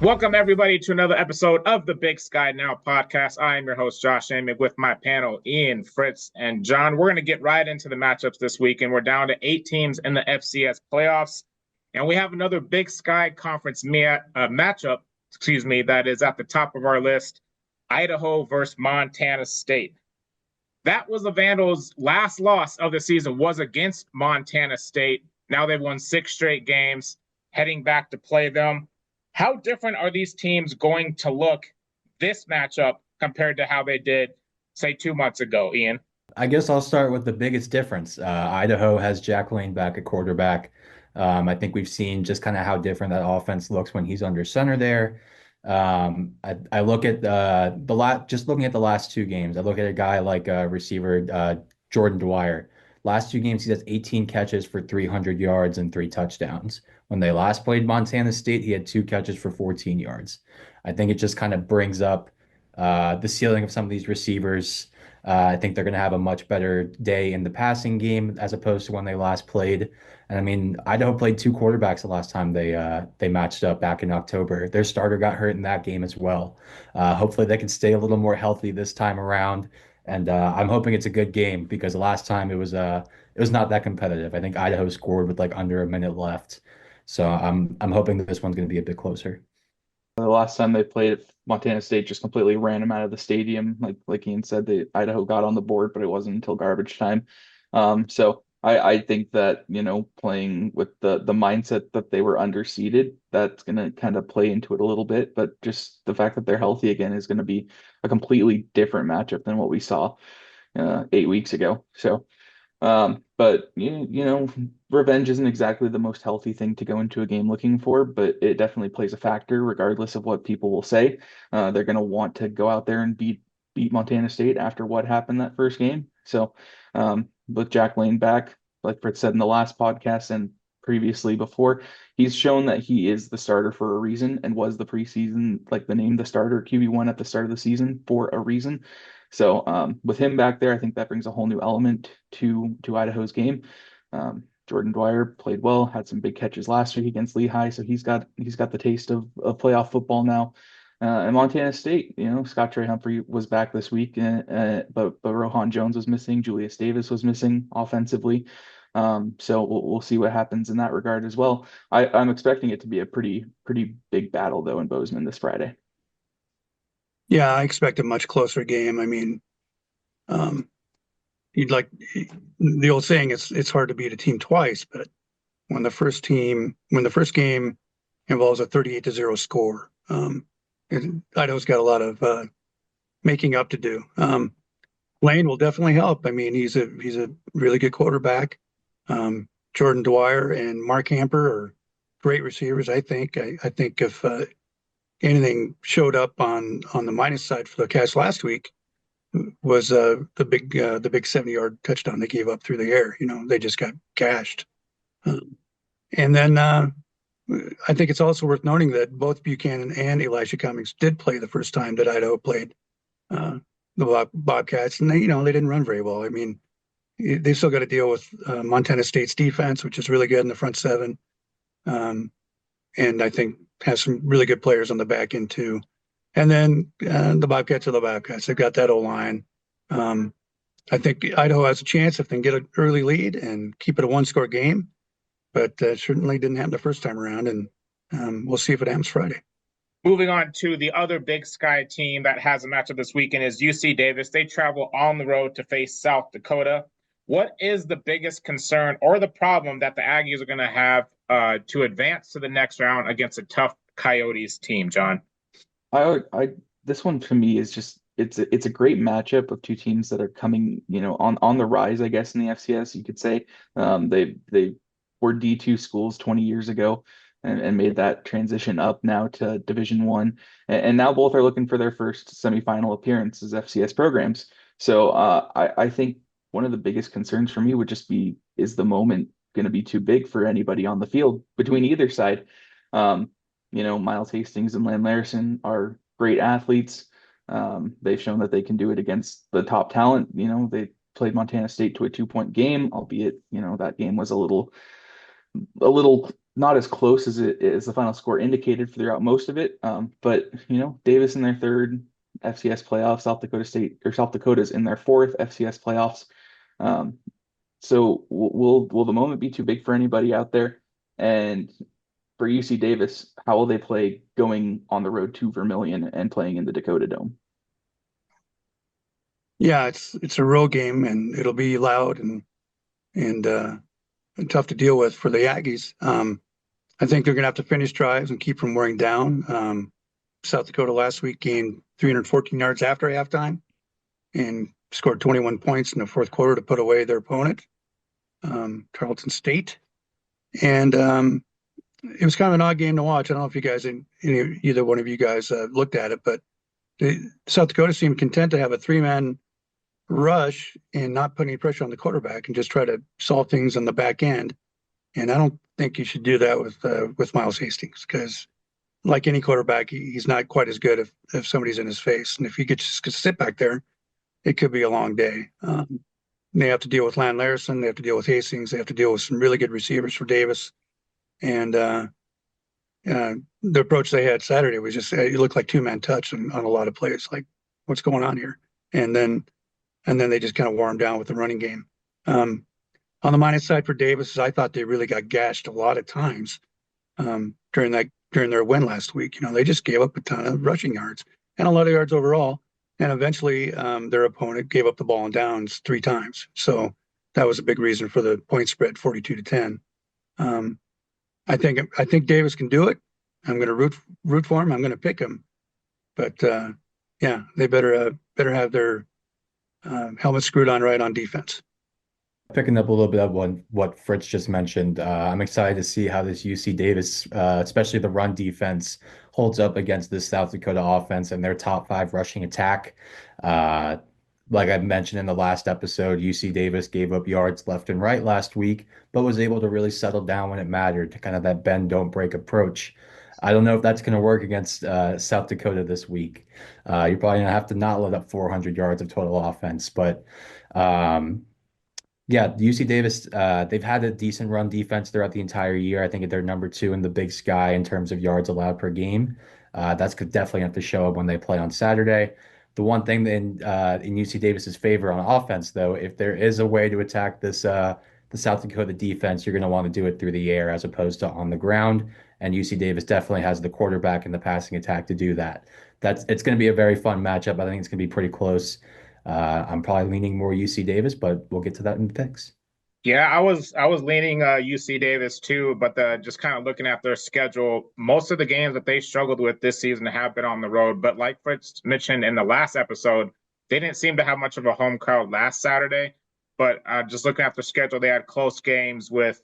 Welcome, everybody, to another episode of the Big Sky Now podcast. I am your host, Josh Amick, with my panel, Ian, Fritz, and John. We're going to get right into the matchups this week, and we're down to 8 teams in the FCS playoffs. And we have another Big Sky Conference matchup, that is at the top of our list, Idaho versus Montana State. That was the Vandals' last loss of the season, was against Montana State. Now they've won 6 straight games, heading back to play them. How different are these teams going to look this matchup compared to how they did, say, 2 months ago, Ian? I guess I'll start with the biggest difference. Idaho has Jack Lane back at quarterback. I think we've seen just kind of how different that offense looks when he's under center there. I look at just looking at the last 2 games. I look at a guy like receiver Jordan Dwyer. Last 2 games, he has 18 catches for 300 yards and 3 touchdowns. When they last played Montana State, he had 2 catches for 14 yards. I think it just kind of brings up the ceiling of some of these receivers. I think they're going to have a much better day in the passing game as opposed to when they last played. And I mean, Idaho played 2 quarterbacks the last time they matched up back in October. Their starter got hurt in that game as well. Hopefully, they can stay a little more healthy this time around. And I'm hoping it's a good game because the last time it was not that competitive. I think Idaho scored with like under a minute left. So I'm hoping that this one's going to be a bit closer. The last time they played, Montana State just completely ran them out of the stadium. Like Ian said, Idaho got on the board, but it wasn't until garbage time. So I think that, playing with the mindset that they were underseeded, that's going to kind of play into it a little bit. But just the fact that they're healthy again is going to be a completely different matchup than what we saw 8 weeks ago. So but revenge isn't exactly the most healthy thing to go into a game looking for, but it definitely plays a factor regardless of what people will say. They're going to want to go out there and beat Montana State after what happened that first game. So with Jack Lane back, like Fritz said in the last podcast and previously before, he's shown that he is the starter for a reason and was the preseason, like the name the starter QB1 at the start of the season for a reason. So with him back there, I think that brings a whole new element to Idaho's game. Jordan Dwyer played well, had some big catches last week against Lehigh, so he's got the taste of playoff football now. And Montana State, Scott Trey Humphrey was back this week, but Rohan Jones was missing, Julius Davis was missing offensively. So we'll see what happens in that regard as well. I'm expecting it to be a pretty big battle though in Bozeman this Friday. Yeah, I expect a much closer game. I mean, um, you'd like the old saying, it's hard to beat a team twice, but when the first game involves a 38-0 score, Idaho's got a lot of making up to do. Lane will definitely help. I mean, he's a really good quarterback. Jordan Dwyer and Mark Hamper are great receivers. I think. I think if anything showed up on the minus side for the Cats last week was the big 70-yard touchdown they gave up through the air. They just got gashed. And then I think it's also worth noting that both Buchanan and Elisha Cummings did play the first time that Idaho played the Bobcats, and they didn't run very well. I mean, they still got to deal with Montana State's defense, which is really good in the front seven, and I think has some really good players on the back end too. And then the Bobcats are the Bobcats. They've got that O-line. I think Idaho has a chance if they can get an early lead and keep it a one-score game, but certainly didn't happen the first time around, and we'll see if it happens Friday. Moving on to the other Big Sky team that has a matchup this weekend is UC Davis. They travel on the road to face South Dakota. What is the biggest concern or the problem that the Aggies are going to have to advance to the next round against a tough Coyotes team, John? This one to me is just it's a great matchup of 2 teams that are coming, on the rise, I guess, in the FCS, you could say. They were D2 schools 20 years ago and made that transition up now to Division One, and now both are looking for their first semifinal appearance as FCS programs. So I think one of the biggest concerns for me would just be, is the moment going to be too big for anybody on the field between either side? Miles Hastings and Len Larson are great athletes. They've shown that they can do it against the top talent. They played Montana State to a 2-point game, albeit, that game was a little not as close as the final score indicated throughout most of it. But Davis in their third FCS playoffs, South Dakota's in their fourth FCS playoffs. So will the moment be too big for anybody out there? And for UC Davis, how will they play going on the road to Vermilion and playing in the Dakota Dome? Yeah, it's a road game, and it'll be loud and tough to deal with for the Aggies. I think they're going to have to finish drives and keep from wearing down. South Dakota last week gained 314 yards after halftime and scored 21 points in the fourth quarter to put away their opponent, Tarleton State. And it was kind of an odd game to watch. I don't know if you guys, either one of you guys looked at it, but South Dakota seemed content to have a three-man rush and not put any pressure on the quarterback and just try to solve things on the back end. And I don't think you should do that with Miles Hastings, because like any quarterback, he's not quite as good if somebody's in his face. And if he gets to sit back there, it could be a long day. They have to deal with Land Larison. They have to deal with Hastings. They have to deal with some really good receivers for Davis. And the approach they had Saturday was just, it looked like two-man touch on a lot of plays. Like, what's going on here? And then they just kind of wore him down with the running game. On the minus side for Davis, I thought they really got gashed a lot of times during their win last week. They just gave up a ton of rushing yards and a lot of yards overall. And eventually their opponent gave up the ball in downs 3 times. So that was a big reason for the point spread, 42-10. I think Davis can do it. I'm going to root for him. I'm going to pick him. But yeah, they better have their helmet screwed on right on defense. Picking up a little bit of what Fritz just mentioned, I'm excited to see how this UC Davis, especially the run defense, holds up against this South Dakota offense and their top 5 rushing attack. Like I mentioned in the last episode, UC Davis gave up yards left and right last week, but was able to really settle down when it mattered, to kind of that bend, don't break approach. I don't know if that's going to work against South Dakota this week. You're probably going to have to not let up 400 yards of total offense, but yeah, UC Davis, they've had a decent run defense throughout the entire year. I think they're number 2 in the Big Sky in terms of yards allowed per game. That's could definitely have to show up when they play on Saturday. The one thing in UC Davis's favor on offense, though, if there is a way to attack this the South Dakota defense, you're going to want to do it through the air as opposed to on the ground. And UC Davis definitely has the quarterback and the passing attack to do that. It's going to be a very fun matchup. I think it's going to be pretty close. I'm probably leaning more UC Davis, but we'll get to that in the picks. Yeah, I was leaning UC Davis too, but just kind of looking at their schedule, most of the games that they struggled with this season have been on the road. But like Fritz mentioned in the last episode, they didn't seem to have much of a home crowd last Saturday. But just looking at their schedule, they had close games with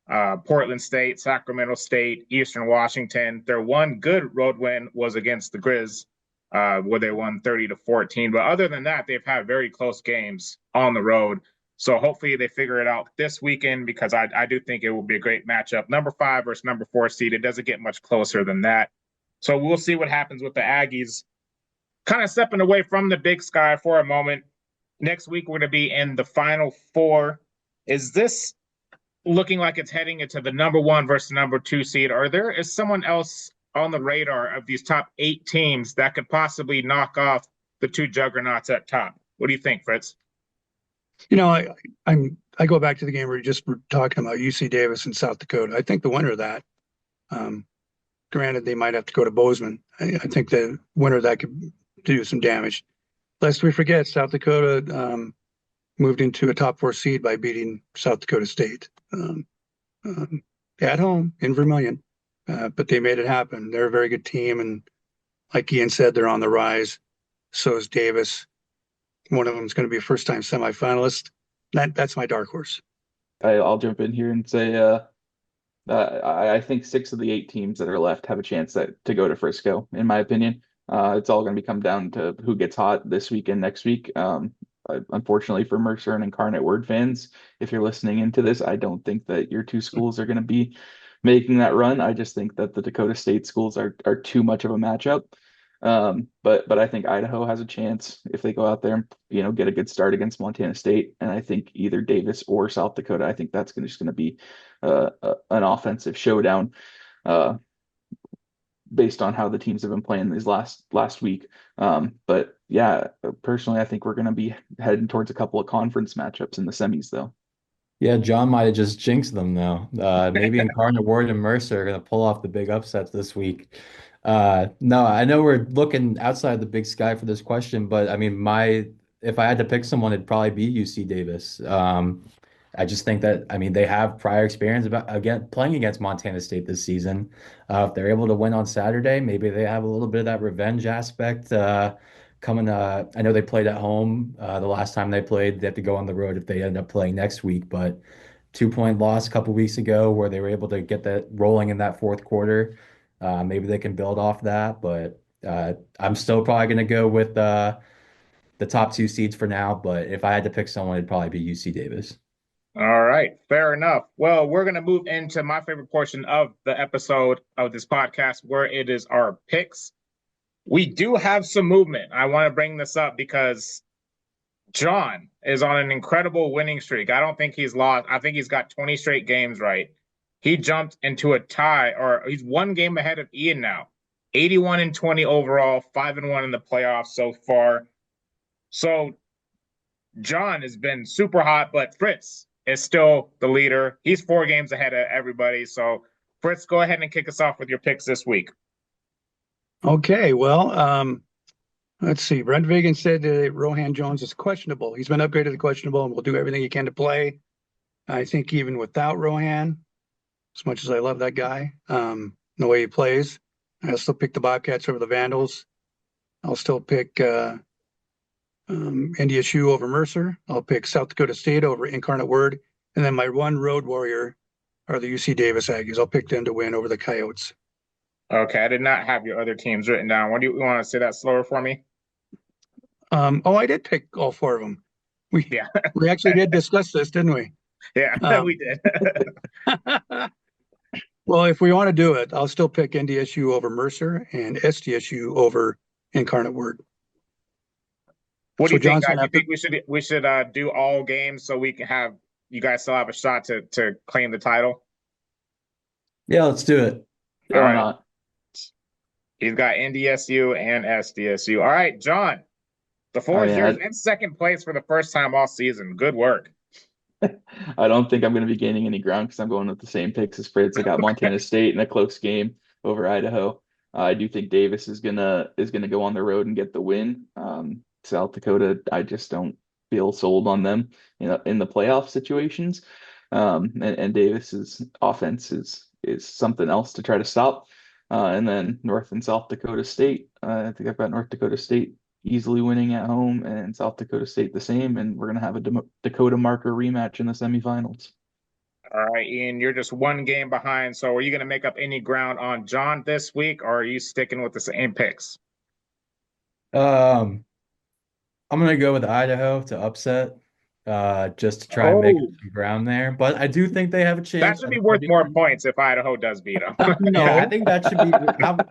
Portland State, Sacramento State, Eastern Washington. Their one good road win was against the Grizz, where they won 30-14. But other than that, they've had very close games on the road. So hopefully they figure it out this weekend, because I do think it will be a great matchup. Number 5 versus number 4 seed. It doesn't get much closer than that. So we'll see what happens with the Aggies. Kind of stepping away from the Big Sky for a moment. Next week, we're going to be in the Final Four. Is this looking like it's heading into the number 1 versus number 2 seed? Or is someone else on the radar of these top 8 teams that could possibly knock off the 2 juggernauts at top? What do you think, Fritz? I go back to the game where you just were talking about UC Davis and South Dakota. I think the winner of that, granted they might have to go to Bozeman. I think the winner of that could do some damage. Lest we forget, South Dakota moved into a top 4 seed by beating South Dakota State at home in Vermilion. But they made it happen. They're a very good team, and like Ian said, they're on the rise. So is Davis. One of them is going to be a first-time semifinalist. That's my dark horse. I'll jump in here and say I think 6 of the 8 teams that are left have a chance to go to Frisco, in my opinion. It's all going to come down to who gets hot this week and next week. Unfortunately for Mercer and Incarnate Word fans, if you're listening into this, I don't think that your 2 schools are going to be making that run. I just think that the Dakota State schools are too much of a matchup. But I think Idaho has a chance if they go out there and get a good start against Montana State. And I think either Davis or South Dakota. I think that's just going to be an offensive showdown based on how the teams have been playing these last week. But yeah, personally, I think we're going to be heading towards a couple of conference matchups in the semis, though. Yeah, John might have just jinxed them though. Maybe Incarnate Word and Mercer are going to pull off the big upsets this week. No, I know we're looking outside the big sky for this question, but I mean, my if I had to pick someone, it'd probably be UC Davis. I just think that I mean they have prior experience about again playing against Montana State this season. If they're able to win on Saturday, maybe they have a little bit of that revenge aspect coming. I know they played at home the last time they played. They have to go on the road if they end up playing next week. But 2-point loss a couple weeks ago where they were able to get that rolling in that fourth quarter. Maybe they can build off that. But I'm still probably going to go with the top two seeds for now. But if I had to pick someone, it'd probably be UC Davis. All right, fair enough. Well, we're going to move into my favorite portion of the episode of this podcast, where it is our picks. We do have some movement. I want to bring this up because John is on an incredible winning streak. I don't think he's lost. I think he's got 20 straight games right. He jumped into a tie, or he's one game ahead of Ian now. 81-20 overall, 5-1 in the playoffs so far. So John has been super hot, but Fritz is still the leader. He's 4 games ahead of everybody. So Fritz, go ahead and kick us off with your picks this week. Okay, well, let's see. Brent Vigan said Rohan Jones is questionable. He's been upgraded to questionable and will do everything he can to play. I think even without Rohan, as much as I love that guy, the way he plays, I'll still pick the Bobcats over the Vandals. I'll still pick NDSU over Mercer. I'll pick South Dakota State over Incarnate Word. And then my one road warrior are the UC Davis Aggies. I'll pick them to win over the Coyotes. Okay, I did not have your other teams written down. What do you want to say that slower for me? I did pick all 4 of them. We actually did discuss this, didn't we? Yeah, we did. Well, if we want to do it, I'll still pick NDSU over Mercer and SDSU over Incarnate Word. What do you think, guys? Do you think we should do all games so we can have you guys still have a shot to claim the title? Yeah, let's do it. All right. Not? He's got NDSU and SDSU. All right, John. The floor is yours in second place for the first time all season. Good work. I don't think I'm going to be gaining any ground because I'm going with the same picks as Fritz. I got Montana State in a close game over Idaho. I do think Davis is gonna go on the road and get the win. South Dakota, I just don't feel sold on them, in the playoff situations. And Davis's offense is something else to try to stop. And then North and South Dakota State. I think I've got North Dakota State easily winning at home and South Dakota State the same. And we're going to have a Dakota marker rematch in the semifinals. All right, Ian, you're just one game behind. So are you going to make up any ground on John this week, or are you sticking with the same picks? I'm going to go with Idaho to upset, just to try and make some ground there. But I do think they have a chance. That should be worth more points if Idaho does beat them. No, yeah, I think that should be.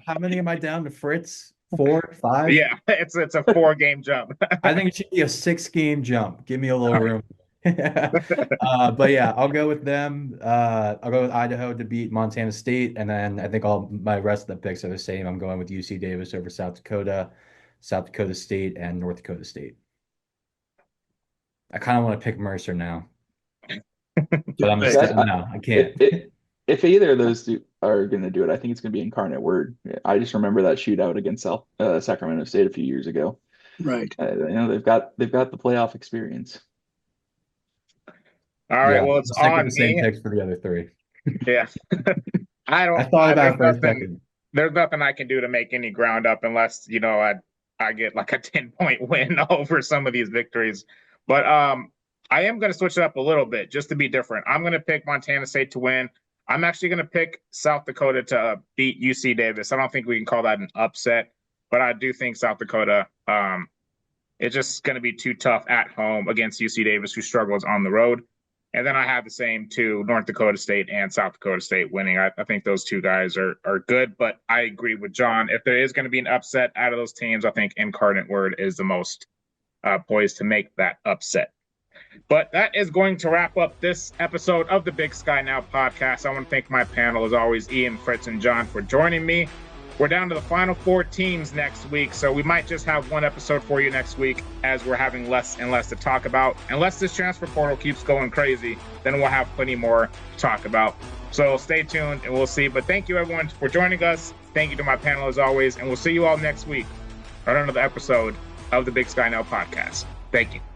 How many am I down to, Fritz? 4, 5? Yeah, it's a 4-game jump. I think it should be a 6-game jump. Give me a little room. But yeah, I'll go with them. I'll go with Idaho to beat Montana State, and then I think all my rest of the picks are the same. I'm going with UC Davis over South Dakota State, and North Dakota State. I kind of want to pick Mercer now, but I'm just no, I can't. If either of those two are going to do it, I think it's going to be Incarnate Word. I just remember that shootout against Sacramento State a few years ago. Right. They've got the playoff experience. All right. Well, it's on the same picks for the other 3. Yeah. I thought about first second. There's nothing I can do to make any ground up unless I get like a 10-point win over some of these victories. But I am going to switch it up a little bit just to be different. I'm going to pick Montana State to win. I'm actually going to pick South Dakota to beat UC Davis. I don't think we can call that an upset, but I do think South Dakota, it's just going to be too tough at home against UC Davis, who struggles on the road. And then I have the same two, North Dakota State and South Dakota State winning. I think those two guys are good, but I agree with John. If there is going to be an upset out of those teams, I think Incarnate Word is the most poised to make that upset. But that is going to wrap up this episode of the Big Sky Now podcast. I want to thank my panel, as always, Ian, Fritz, and John, for joining me. We're down to the final 4 teams next week, so we might just have one episode for you next week as we're having less and less to talk about. Unless this transfer portal keeps going crazy, then we'll have plenty more to talk about. So stay tuned and we'll see. But thank you, everyone, for joining us. Thank you to my panel, as always, and we'll see you all next week on another episode of the Big Sky Now podcast. Thank you.